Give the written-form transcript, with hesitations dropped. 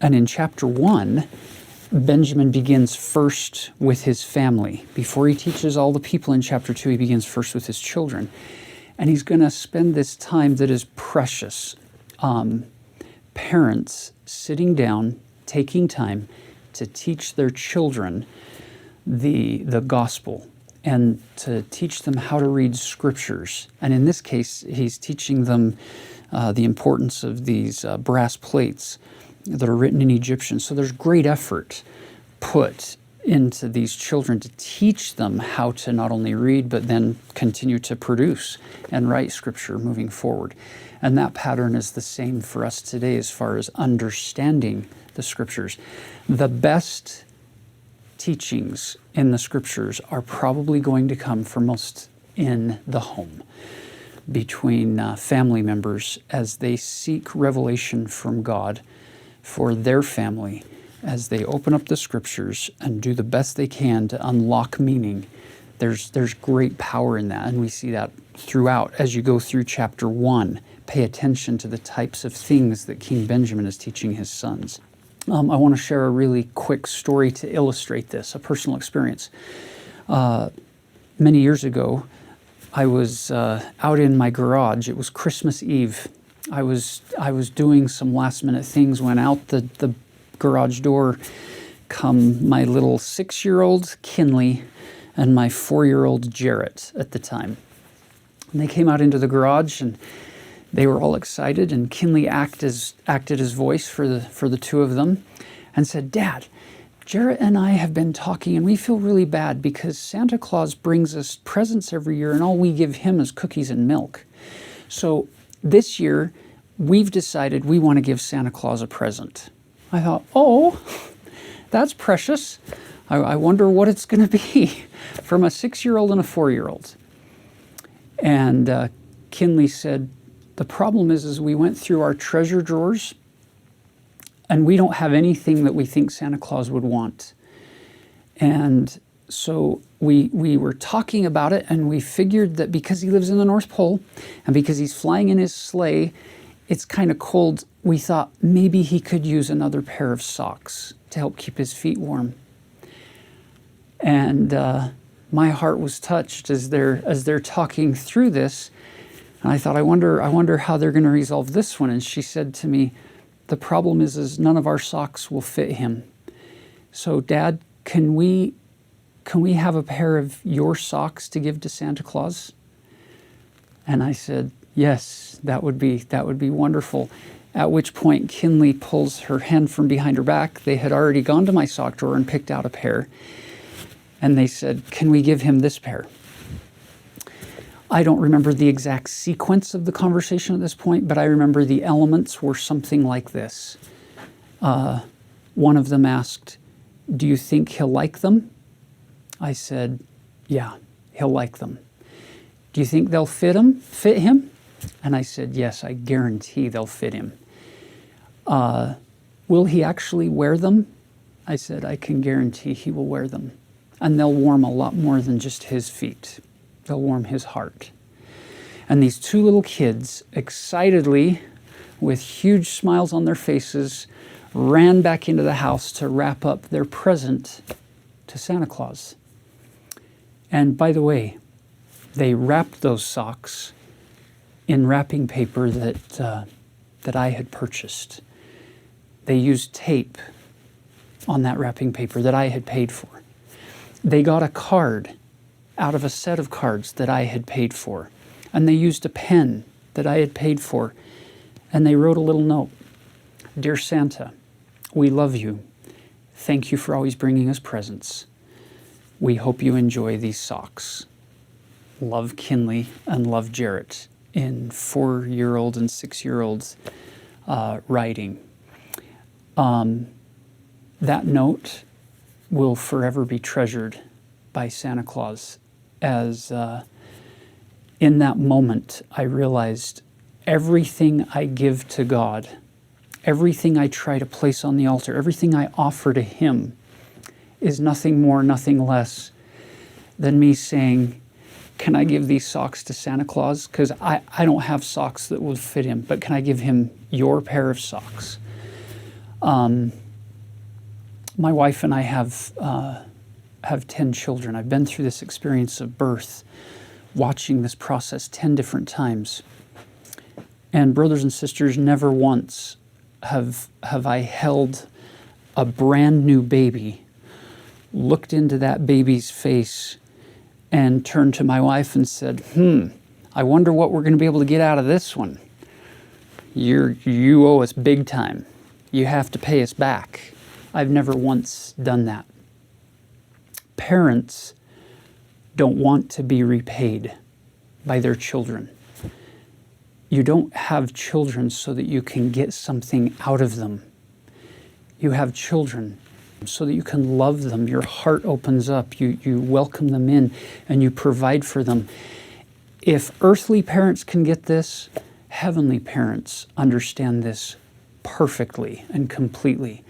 And in chapter 1, Benjamin begins first with his family. Before he teaches all the people in chapter 2, he begins first with his children. And he's going to spend this time that is precious. Parents sitting down, taking time to teach their children the gospel and to teach them how to read scriptures. And in this case, he's teaching them the importance of these brass plates that are written in Egyptian. So there's great effort put into these children to teach them how to not only read, but then continue to produce and write scripture moving forward. And that pattern is the same for us today as far as understanding the scriptures. The best teachings in the scriptures are probably going to come foremost in the home, between family members as they seek revelation from God for their family, as they open up the scriptures and do the best they can to unlock meaning. There's great power in that, and we see that throughout as you go through chapter 1. Pay attention to the types of things that King Benjamin is teaching his sons. I want to share a really quick story to illustrate this, a personal experience. Many years ago, I was out in my garage. It was Christmas Eve. I was doing some last-minute things when out the garage door come my little 6-year-old Kinley and my 4-year-old Jarrett at the time. And they came out into the garage and they were all excited, and Kinley acted as voice for the two of them and said, "Dad, Jarrett and I have been talking and we feel really bad because Santa Claus brings us presents every year and all we give him is cookies and milk. So this year we've decided we want to give Santa Claus a present." I thought, oh, that's precious. I wonder what it's going to be from a 6-year-old and a 4-year-old. And Kinley said, "The problem is we went through our treasure drawers and we don't have anything that we think Santa Claus would want. And so we were talking about it, and we figured that because he lives in the North Pole and because he's flying in his sleigh, it's kind of cold. We thought maybe he could use another pair of socks to help keep his feet warm." And my heart was touched as they're talking through this. And I thought, I wonder how they're going to resolve this one. And she said to me, "The problem is none of our socks will fit him. So Dad, can we have a pair of your socks to give to Santa Claus?" And I said, "Yes, that would be wonderful." At which point Kinley pulls her hand from behind her back. They had already gone to my sock drawer and picked out a pair. And they said, "Can we give him this pair?" I don't remember the exact sequence of the conversation at this point, but I remember the elements were something like this. One of them asked, "Do you think he'll like them?" I said, "Yeah, he'll like them." "Do you think they'll fit him?" And I said, "Yes, I guarantee they'll fit him." "Will he actually wear them?" I said, "I can guarantee he will wear them. And they'll warm a lot more than just his feet. They'll warm his heart." And these two little kids, excitedly, with huge smiles on their faces, ran back into the house to wrap up their present to Santa Claus. And by the way, they wrapped those socks in wrapping paper that I had purchased. They used tape on that wrapping paper that I had paid for. They got a card out of a set of cards that I had paid for, and they used a pen that I had paid for, and they wrote a little note. "Dear Santa, we love you. Thank you for always bringing us presents. We hope you enjoy these socks. Love, Kinley, and love, Jarrett," in 4-year-old and 6-year-old writing. That note will forever be treasured by Santa Claus, as in that moment I realized everything I give to God, everything I try to place on the altar, everything I offer to Him is nothing more, nothing less than me saying, "Can I give these socks to Santa Claus? Because I don't have socks that would fit him, but can I give him your pair of socks?" My wife and I have 10 children. I've been through this experience of birth, watching this process 10 different times. And brothers and sisters, never once have I held a brand new baby, looked into that baby's face, and turned to my wife and said, I wonder what we're going to be able to get out of this one. You owe us big time. You have to pay us back. I've never once done that. Parents don't want to be repaid by their children. You don't have children so that you can get something out of them. You have children so that you can love them. Your heart opens up. You welcome them in and you provide for them. If earthly parents can get this, heavenly parents understand this perfectly and completely.